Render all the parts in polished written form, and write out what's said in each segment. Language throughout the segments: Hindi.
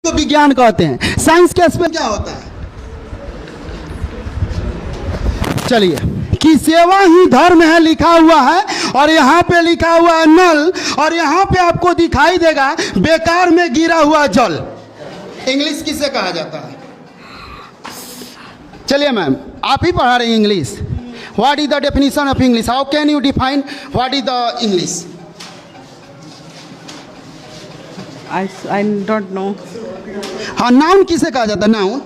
तो विज्ञान कहते हैं। साइंस के स्पेल क्या होता है? चलिए, कि सेवा ही धर्म है लिखा हुआ है, और यहाँ पे लिखा हुआ है नल, और यहाँ पे आपको दिखाई देगा बेकार में गिरा हुआ जल। इंग्लिश किसे कहा जाता है? चलिए मैम, आप ही पढ़ा रही हैं English. What is the definition of English? How can you define what is the English? I don't know. हाँ, नाउन किसे कहा जाता है? नाउन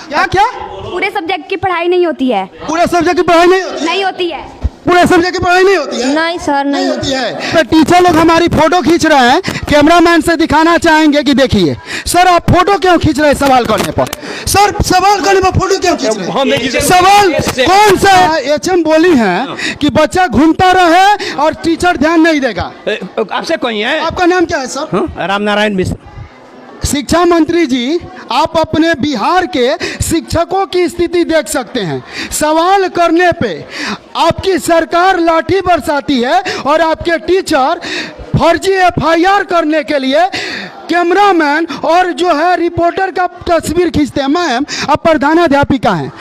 क्या क्या? पूरे सब्जेक्ट की पढ़ाई नहीं होती है। पूरे सब्जेक्ट की पढ़ाई नहीं होती है? नहीं होती है। पूरे सब्जेक्ट की पढ़ाई नहीं होती है? नहीं सर, नहीं होती है। तो टीचर लोग हमारी फोटो खींच रहे हैं, कैमरामैन से दिखाना चाहेंगे कि देखिए सर आप फोटो क्यों खींच रहे हैं सवाल करने पर? सर सवाल करने पर फोटो क्यों खींच रहे हैं? सवाल कौन सा? एचएम बोली है कि बच्चा घूमता रहे और टीचर ध्यान नहीं देगा। आपसे कोई है? आपका नाम क्या है सर? राम नारायण मिश्र। शिक्षा मंत्री जी, आप अपने बिहार के शिक्षकों की स्थिति देख सकते हैं। सवाल करने पे आपकी सरकार लाठी बरसाती है और आपके टीचर फर्जी एफआईआर करने के लिए कैमरामैन और जो है रिपोर्टर का तस्वीर खींचते हैं। मैम, आप प्रधानाध्यापिका हैं।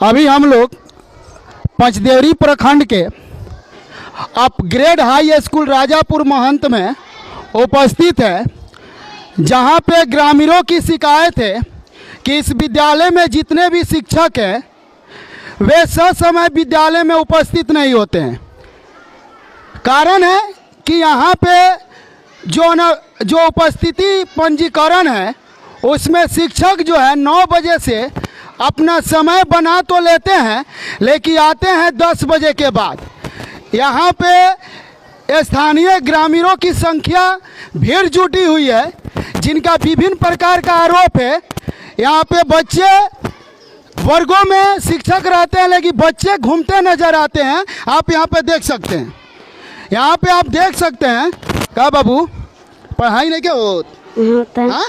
अभी हम लोग पंचदेवरी प्रखंड के अपग्रेड हाई स्कूल राजापुर महंत में उपस्थित है, जहां पे ग्रामीणों की शिकायत है कि इस विद्यालय में जितने भी शिक्षक हैं वे ससमय विद्यालय में उपस्थित नहीं होते हैं। कारण है कि यहाँ पे जो उपस्थिति पंजीकरण है उसमें शिक्षक जो है 9 बजे से अपना समय बना तो लेते हैं, लेकिन आते हैं 10 बजे के बाद। यहाँ पे स्थानीय ग्रामीणों की संख्या भीड़ जुटी हुई है, जिनका विभिन्न प्रकार का आरोप है। यहाँ पे बच्चे वर्गों में शिक्षक रहते हैं, लेकिन बच्चे घूमते नजर आते हैं। आप यहाँ पे देख सकते हैं, यहाँ पे आप देख सकते हैं। का बाबू पढ़ाई नहीं क्या होता है?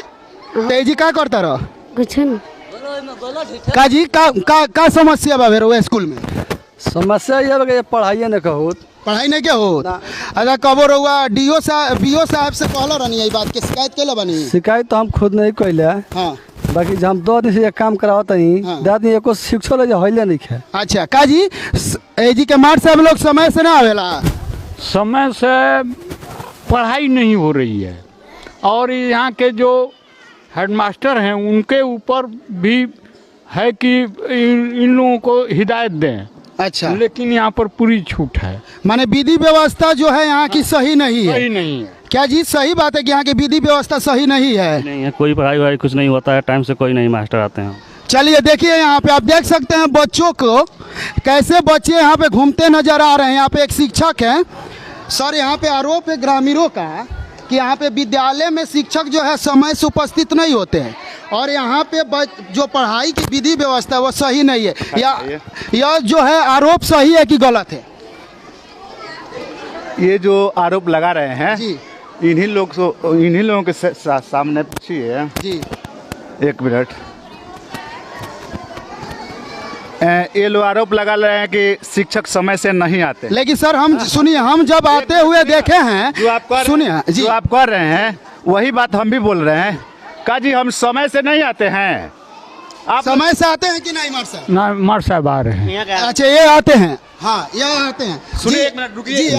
तेजी क्या करता रहो? कुछ नहीं। काजी का समस्या बा भेरो स्कूल में? समस्या ये है पढ़ाई नहीं कहो। पढ़ाई नहीं क्या हो? अच्छा, कबो रहुआ बीओ साहब से कहला रहनी है बात के? शिकायत कैला बनी? शिकायत तो हम खुद नहीं कैले। हाँ, बाकी जब हम 2 दिन से ये काम करावत नहीं, हाँ। 2 दिन एको शिक्षक ले होइले नहीं है। अच्छा काजी, एजी के मार साहब लोग समय से ना आवेला? समय से पढ़ाई नहीं हो रही है, और यहाँ के जो हेडमास्टर हैं उनके ऊपर भी है कि इन लोगों को हिदायत दें। अच्छा, लेकिन यहाँ पर पूरी छूट है। माने विधि व्यवस्था जो है यहाँ की सही नहीं है? सही नहीं है। क्या जी सही बात है कि यहाँ की विधि व्यवस्था सही नहीं है? नहीं है, कोई पढ़ाई वढ़ाई कुछ नहीं होता है, टाइम से कोई नहीं मास्टर आते हैं। चलिए देखिए, यहाँ पे आप देख सकते हैं बच्चों को, कैसे बच्चे यहाँ पे घूमते नजर आ रहे हैं। यहाँ पे एक शिक्षक है सर, यहाँ पे आरोप है ग्रामीणों का कि यहाँ पे विद्यालय में शिक्षक जो है समय से उपस्थित नहीं होते हैं, और यहाँ पे जो पढ़ाई की विधि व्यवस्था है वो सही नहीं है। यह जो है आरोप सही है कि गलत है? ये जो आरोप लगा रहे हैं जी, इन्हीं लोगों के सामने पूछिए जी। 1 मिनट। ये लोग आरोप लगा रहे हैं कि शिक्षक समय से नहीं आते। लेकिन सर हम सुनिए, हम जब आते हुए देखे हैं, जो आप सुनिए जी, जो आप कर रहे हैं वही बात हम भी बोल रहे हैं। का जी हम समय से नहीं आते हैं। आप समय से आते हैं कि नहीं मार साहब? ना, मार साहब आ रहे हैं। अच्छा, ये आते हैं। हाँ, ये आते हैं। सुनिए, 1 मिनट रुकिए। जी,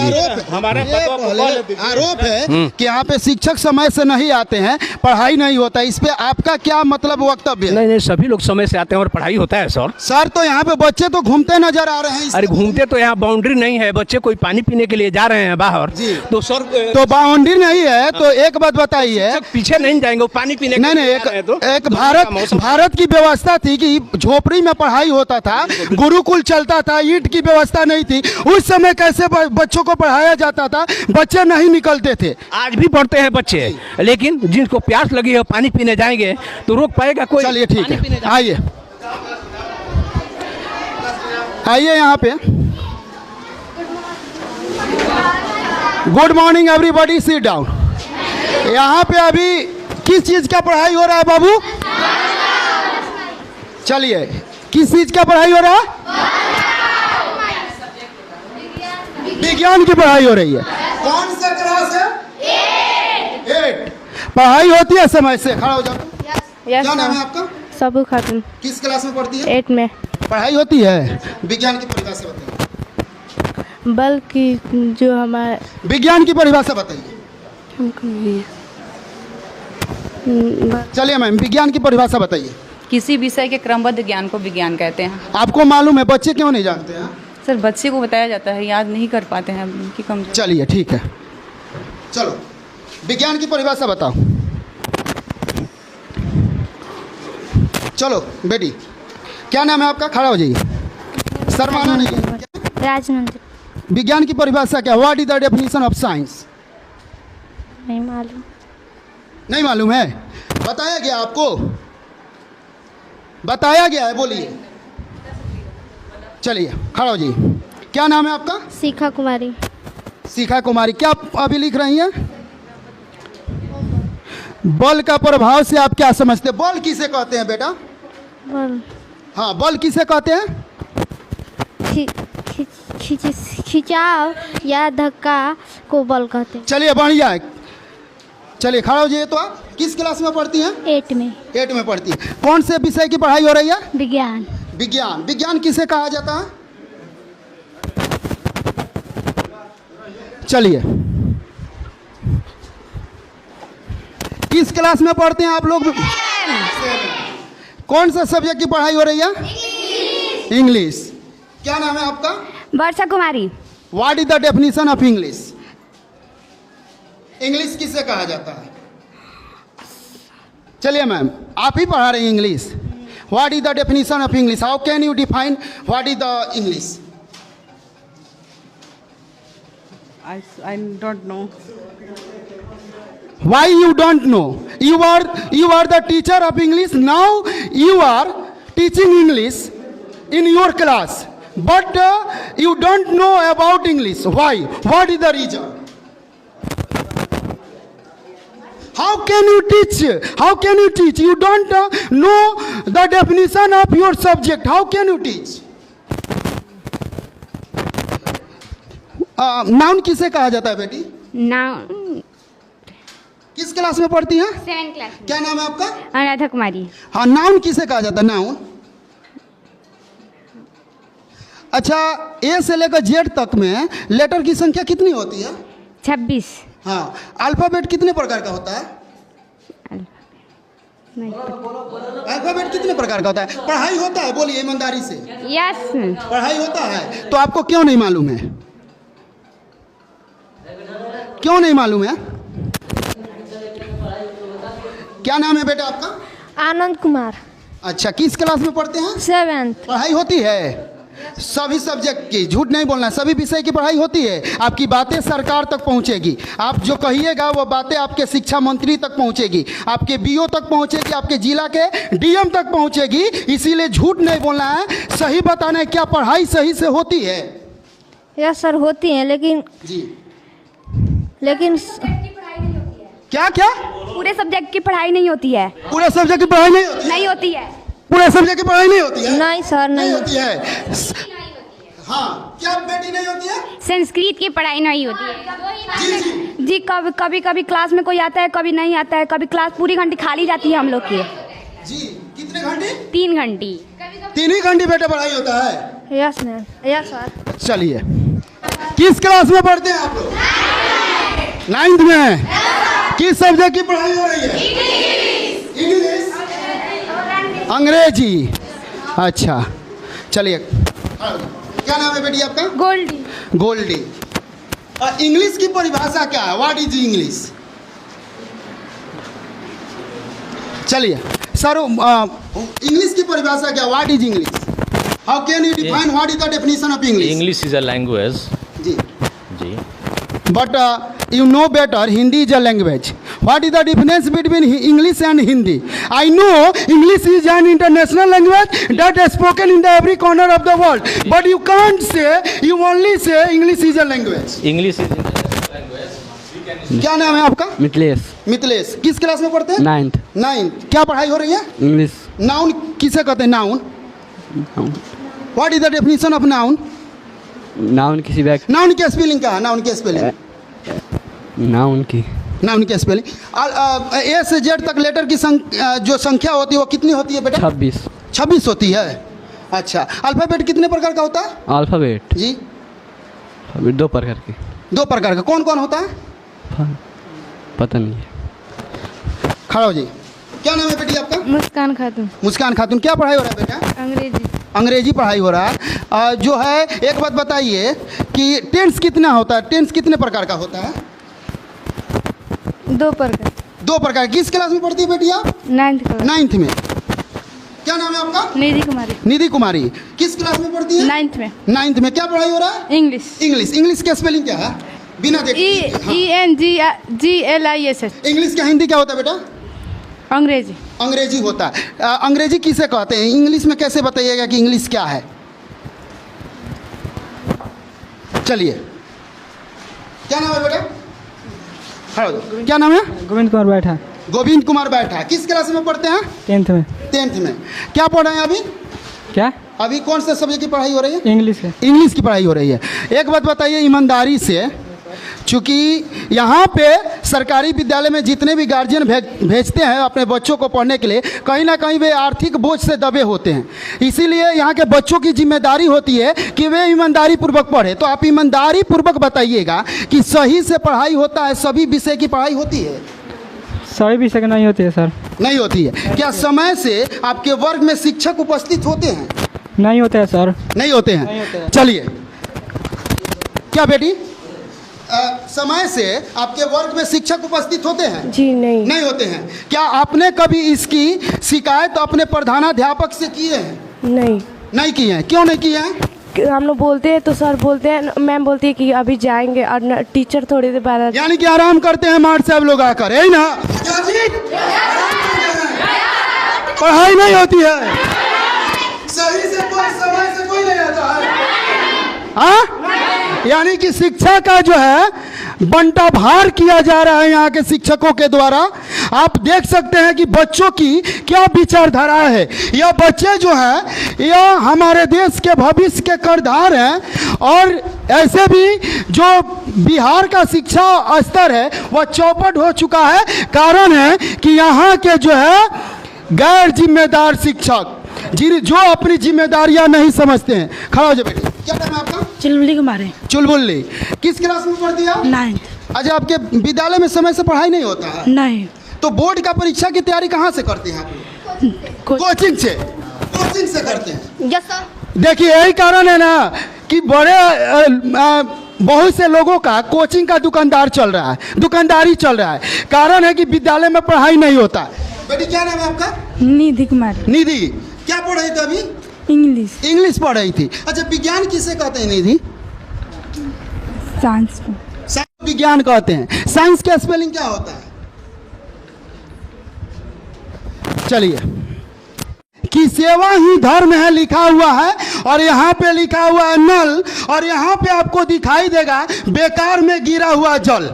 आरोप है कि यहाँ पे शिक्षक समय से नहीं आते हैं, पढ़ाई नहीं होता है। इस पे आपका क्या मतलब वक्तव्य है? नहीं, सभी लोग समय से आते हैं और पढ़ाई होता है सर। सर तो यहाँ पे बच्चे तो घूमते नजर आ रहे हैं। अरे घूमते तो यहाँ बाउंड्री नहीं है, बच्चे कोई पानी पीने के लिए जा रहे हैं बाहर तो सर तो बाउंड्री नहीं है तो एक बात बताइए, पीछे नहीं जाएंगे, वो पानी पीने नहीं, एक भारत की व्यवस्था थी कि झोपड़ी में पढ़ाई होता था, गुरुकुल चलता था, ईंट की व्यवस्था नहीं थी। उस समय कैसे बच्चों को पढ़ाया जाता था? बच्चे नहीं निकलते थे। आज भी पढ़ते हैं बच्चे, लेकिन जिनको प्यास लगी है पानी पीने जाएंगे तो रोक पाएगा कोई? चलिए ठीक है, आइए आइए यहाँ पे। Good morning everybody, sit down. यहाँ पे अभी किस चीज का पढ़ाई हो रहा है बाबू? चलिए, किस चीज का पढ़ाई हो रहा है? विज्ञान की पढ़ाई हो रही है। कौन सा क्लास है? 8। पढ़ाई होती है समय से। खड़ा हो जाओ। क्या नाम है आपका? सबू खातून। किस क्लास में पढ़ती है? 8 में। पढ़ाई होती है। विज्ञान की परिभाषा बताइए। बल की जो हमारे विज्ञान की परिभाषा बताइए। चलिए मैम, विज्ञान की परिभाषा बताइए। किसी विषय के क्रमबद्ध ज्ञान को विज्ञान कहते हैं। आपको मालूम है, बच्चे क्यों नहीं जानते हैं? सर बच्चे को बताया जाता है, याद नहीं कर पाते हैं, उनकी कमजोरी। चलिए ठीक है, चलो विज्ञान की परिभाषा बताओ। चलो बेटी, क्या नाम है आपका? खड़ा हो जाइए, शर्माना नहीं है। राजनंदन। विज्ञान की परिभाषा क्या? What is the definition of science? नहीं मालूम। नहीं मालूम है? बताया गया आपको? बताया गया है, बोलिए। चलिए खड़ा हो जाइए। क्या नाम है आपका? शिखा कुमारी। शिखा कुमारी, क्या आप अभी लिख रही हैं? बल का प्रभाव से आप क्या समझते हैं? बल किसे कहते हैं बेटा? बल। हाँ, बल किसे कहते हैं? खिंचाव या धक्का को बल कहते हैं। चलिए बढ़िया है। चलिए खड़ा हो जाइए। तो आप किस क्लास में पढ़ती हैं? 8 में। 8 में पढ़ती है। कौन से विषय की पढ़ाई हो रही है? विज्ञान। विज्ञान। विज्ञान किसे कहा जाता है? चलिए, किस क्लास में पढ़ते हैं आप लोग? कौन सा सब्जेक्ट की पढ़ाई हो रही है? इंग्लिश। क्या नाम है आपका? Varsha Kumari. What is the definition of English? English किसे कहा जाता है? चलिए मैम, आप ही पढ़ा रही हैं English. What is the definition of English? How can you define what is the English? I don't know. Why you don't know? You are the teacher of English. Now you are teaching English in your class, but you don't know about English. Why? What is the reason? How can you teach? How can you teach? You don't know the definition of your subject. How can you teach? Noun किसे कहा जाता है बेटी? नाउन। किस क्लास में पढ़ती हैं? 7 क्लास। क्या नाम है आपका? अनुराधा कुमारी। हाँ, नाउन किसे कहा जाता है? नाउन। अच्छा, ए से लेकर जेड तक में लेटर की संख्या कितनी होती है? 26। हाँ, अल्फाबेट कितने प्रकार का होता है? अल्फाबेट कितने प्रकार का होता है? पढ़ाई होता है? बोलिए ईमानदारी से। यस। पढ़ाई होता है। तो आपको क्यों नहीं मालूम है? क्यों नहीं मालूम है? क्या नाम है बेटा आपका? आनंद कुमार। अच्छा, किस क्लास में पढ़ते हैं? 7th। पढ़ाई होती है सभी सब्जेक्ट की, झूठ नहीं बोलना, सभी विषय की पढ़ाई होती है। आपकी बातें सरकार तक पहुंचेगी। आप जो कहिएगा वो बातें आपके शिक्षा मंत्री तक पहुंचेगी, आपके बीओ तक पहुंचेगी, आपके जिला के डीएम तक पहुंचेगी। इसीलिए झूठ नहीं बोलना है, सही बताना है। क्या पढ़ाई सही से होती है? यस सर, होती हैं, लेकिन क्या क्या? पूरे सब्जेक्ट की पढ़ाई नहीं होती है। पूरे सब्जेक्ट की पढ़ाई नहीं होती है? नहीं होती है। पूरे सब्जेक्ट की पढ़ाई नहीं होती है? नहीं सर, नहीं होती है। हाँ, क्या बेटी नहीं होती है? संस्कृत की पढ़ाई नहीं होती है। जी जी जी, कभी क्लास में कोई आता है, कभी नहीं आता है, कभी क्लास पूरी घंटे खाली जाती है हम लोग की। जी। कितने घंटे? 3 घंटे। 3 ही घंटे बेटा पढ़ाई होता है? Yes ma'am. Yes sir. चलिए, किस क्लास में पढ़ते हैं आप लोग? 9th में। किस सब्जेक्ट की पढ़ाई हो रही है? इंग्लिश। अंग्रेजी। अच्छा, चलिए। क्या नाम है बेटी आपका? गोल्डी। गोल्डी। इंग्लिश की परिभाषा क्या है? What is English? चलिए सर, इंग्लिश की परिभाषा क्या? What is English? How can you define what is the definition of English? English is a language. जी जी. But you know better, Hindi is a language. What is the difference between English and Hindi? I know English is an international language that is spoken in the every corner of the world. But you can't say, you only say English is a language. English is international language. क्या नाम है आपका? मिथिलेश। मिथिलेश। किस क्लास में पढ़ते हैं? 9th। 9th। क्या पढ़ाई हो रही है? इंग्लिश। नाउन किसे कहते हैं? Noun, what is the definition of noun? Noun किसी व्यक्ति, नाउन की स्पेलिंग क्या है? नाउन की स्पेलिंग, नाउन की स्पेलिंग ए से जेड तक लेटर की जो संख्या होती है वो कितनी होती है बेटा? 26 होती है। अच्छा, अल्फ़ाबेट कितने प्रकार का होता है? अल्फ़ाबेट जी 2 प्रकार के। 2 प्रकार का, कौन कौन होता है? पता नहीं है। खड़ा हो जी। क्या नाम है बेटी आपका? मुस्कान खातून। मुस्कान खातून। क्या पढ़ाई हो रहा है बेटा? अंग्रेजी। अंग्रेजी पढ़ाई हो रहा है। जो है एक बात बताइए कि टेंस कितना होता है? टेंस कितने प्रकार का होता है? 2 प्रकार। 2 प्रकार। किस क्लास में पढ़ती है बेटी आप? 9th में। क्या नाम है आपका? निधि कुमारी। निधि कुमारी। किस क्लास में पढ़ती है? 9th में। 9th में। क्या पढ़ाई हो रहा है? इंग्लिश। इंग्लिश की स्पेलिंग क्या है? बिना देखे। ENGLISH। इंग्लिश का हिंदी क्या होता है बेटा? अंग्रेजी। अंग्रेजी होता है। अंग्रेजी किसे कहते हैं? इंग्लिश में कैसे बताइएगा कि इंग्लिश क्या है? चलिए, क्या नाम है बेटा? क्या नाम है? गोविंद कुमार बैठा। गोविंद कुमार बैठा। किस क्लास में पढ़ते हैं? 10th में। 10th में। क्या पढ़ रहे हैं अभी? क्या? अभी कौन से सब्जेक्ट की पढ़ाई हो रही है? इंग्लिश है। इंग्लिश की पढ़ाई हो रही है। एक बात बताइए ईमानदारी से, चूँकि यहाँ पे सरकारी विद्यालय में जितने भी गार्जियन भेजते हैं अपने बच्चों को पढ़ने के लिए, कहीं ना कहीं वे आर्थिक बोझ से दबे होते हैं। इसीलिए यहाँ के बच्चों की जिम्मेदारी होती है कि वे ईमानदारी पूर्वक पढ़े। तो आप ईमानदारी पूर्वक बताइएगा कि सही से पढ़ाई होता है? सभी विषय की पढ़ाई होती है? सभी विषय नहीं होती है सर। नहीं होती है। क्या समय से आपके वर्ग में शिक्षक उपस्थित होते हैं? नहीं होते हैं सर। नहीं होते हैं। चलिए, क्या बेटी समय से आपके वर्ग में शिक्षक उपस्थित होते हैं? जी नहीं होते हैं। क्या आपने कभी इसकी शिकायत अपने प्रधानाध्यापक से किए हैं? नहीं किए हैं। क्यों नहीं किए हैं? हम लोग बोलते हैं तो सर बोलते हैं, मैम बोलती है कि अभी जाएंगे, और टीचर थोड़ी देर बाद। यानी कि आराम करते हैं मार साहब लोग आकर, है ना? पढ़ाई नहीं होती है सही से, कोई समय से कोई नहीं आता है। हाँ, यानी कि शिक्षा का जो है बंटा भार किया जा रहा है यहाँ के शिक्षकों के द्वारा। आप देख सकते हैं कि बच्चों की क्या विचारधारा है। यह बच्चे जो हैं यह हमारे देश के भविष्य के कर्णधार हैं, और ऐसे भी जो बिहार का शिक्षा स्तर है वह चौपट हो चुका है। कारण है कि यहाँ के जो है गैर जिम्मेदार शिक्षक जो अपनी जिम्मेदारियां नहीं समझते हैं। खड़ा हो जाए बेटी। क्या नाम है आपका? चुलबुली कुमारी। चुलबुल्ली। किस क्लास में पढ़ती है? 9th। अच्छा, आपके विद्यालय में समय से पढ़ाई नहीं होता है? नहीं। तो बोर्ड का परीक्षा की तैयारी कहाँ से करते हैं आप? कोचिंग से करते हैं। Yes sir. देखिए, यही कारण है ना कि बड़े बहुत से लोगों का कोचिंग का दुकानदारी चल रहा है। कारण है कि विद्यालय में पढ़ाई नहीं होता है। बेटी क्या नाम है आपका? निधि कुमारी। निधि। क्या पढ़ रही थी अभी? इंग्लिश पढ़ रही थी। अच्छा, विज्ञान किसे कहते हैं निधि? साइंस विज्ञान कहते हैं। साइंस का स्पेलिंग क्या होता है? चलिए, कि सेवा ही धर्म है लिखा हुआ है, और यहाँ पे लिखा हुआ है नल, और यहाँ पे आपको दिखाई देगा बेकार में गिरा हुआ जल।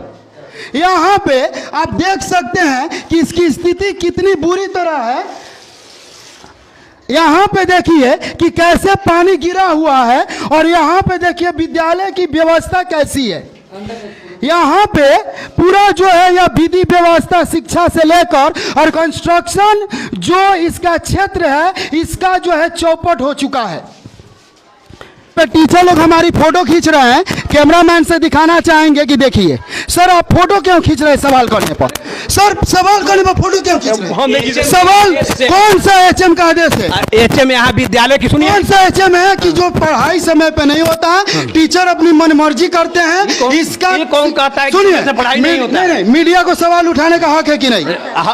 यहाँ पे आप देख सकते हैं कि इसकी स्थिति कितनी बुरी तरह है। यहाँ पे देखिए कि कैसे पानी गिरा हुआ है, और यहाँ पे देखिए विद्यालय की व्यवस्था कैसी है। यहाँ पे पूरा जो है यह विधि व्यवस्था शिक्षा से लेकर और कंस्ट्रक्शन जो इसका क्षेत्र है इसका जो है चौपट हो चुका है। टीचर लोग हमारी फोटो खींच रहे हैं, कैमरामैन से दिखाना चाहेंगे कि देखिए सर आप फोटो क्यों खींच रहे हैं? सवाल करने पर फोटो क्यों खींच रहे हैं? सवाल कौन सा एचएम का आदेश है? एचएम यहाँ विद्यालय की सुनिए। कौन सा एचएम है कि जो पढ़ाई समय पे नहीं होता है, टीचर अपनी मनमर्जी करते हैं? इसका कौन कहता है? सुनिए, पढ़ाई नहीं होता है? नहीं, मीडिया को सवाल उठाने का हक है कि नहीं?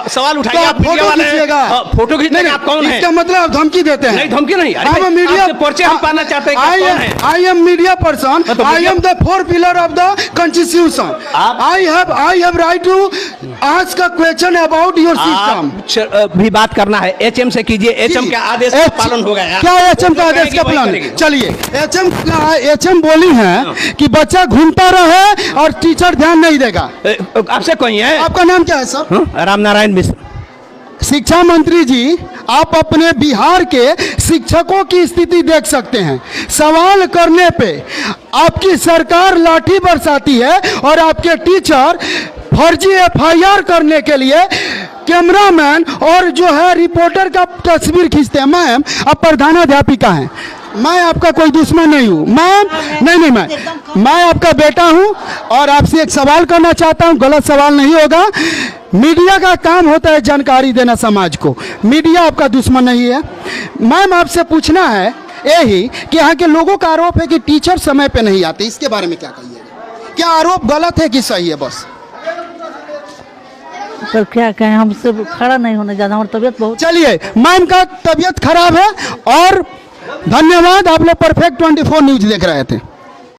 सवाल उठाइए। आप फोटो खींचिएगा। फोटो खींचने आप कौन है? इसका मतलब आप धमकी देते हैं? नहीं, धमकी नहीं। हम मीडिया पर्चे हम पाना चाहते हैं। I am media person. I am the fourth pillar of the constitution. I have right to ask a question about your system. भी बात करना है एचएम से कीजिए। एचएम के आदेश का पालन होगा। क्या एचएम का आदेश का पालन? चलिए, एचएम बोली है कि बच्चा घूमता रहे और टीचर ध्यान नहीं देगा। आपसे कोई है? आपका नाम क्या है सर? राम नारायण मिश्र। शिक्षा मंत्री जी, आप अपने बिहार के शिक्षकों की स्थिति देख सकते हैं। सवाल करने पे आपकी सरकार लाठी बरसाती है और आपके टीचर फर्जी एफआईआर करने के लिए कैमरामैन और जो है रिपोर्टर का तस्वीर खींचते हैं। मैम, आप प्रधानाध्यापिका हैं, मैं आपका कोई दुश्मन नहीं हूँ मैम। नहीं, मैं आपका बेटा हूँ और आपसे एक सवाल करना चाहता हूँ, गलत सवाल नहीं होगा। मीडिया का काम होता है जानकारी देना समाज को, मीडिया आपका दुश्मन नहीं है। मैम, आपसे पूछना है यही कि यहाँ के लोगों का आरोप है कि टीचर समय पे नहीं आते, इसके बारे में क्या कहिएगा? क्या आरोप गलत है कि सही है? बस सर क्या कहें, हमसे खड़ा नहीं होने जाना, हमारी तबीयत बहुत। चलिए, मैम का तबीयत खराब है और धन्यवाद, आप लोग परफेक्ट 24 न्यूज देख रहे थे।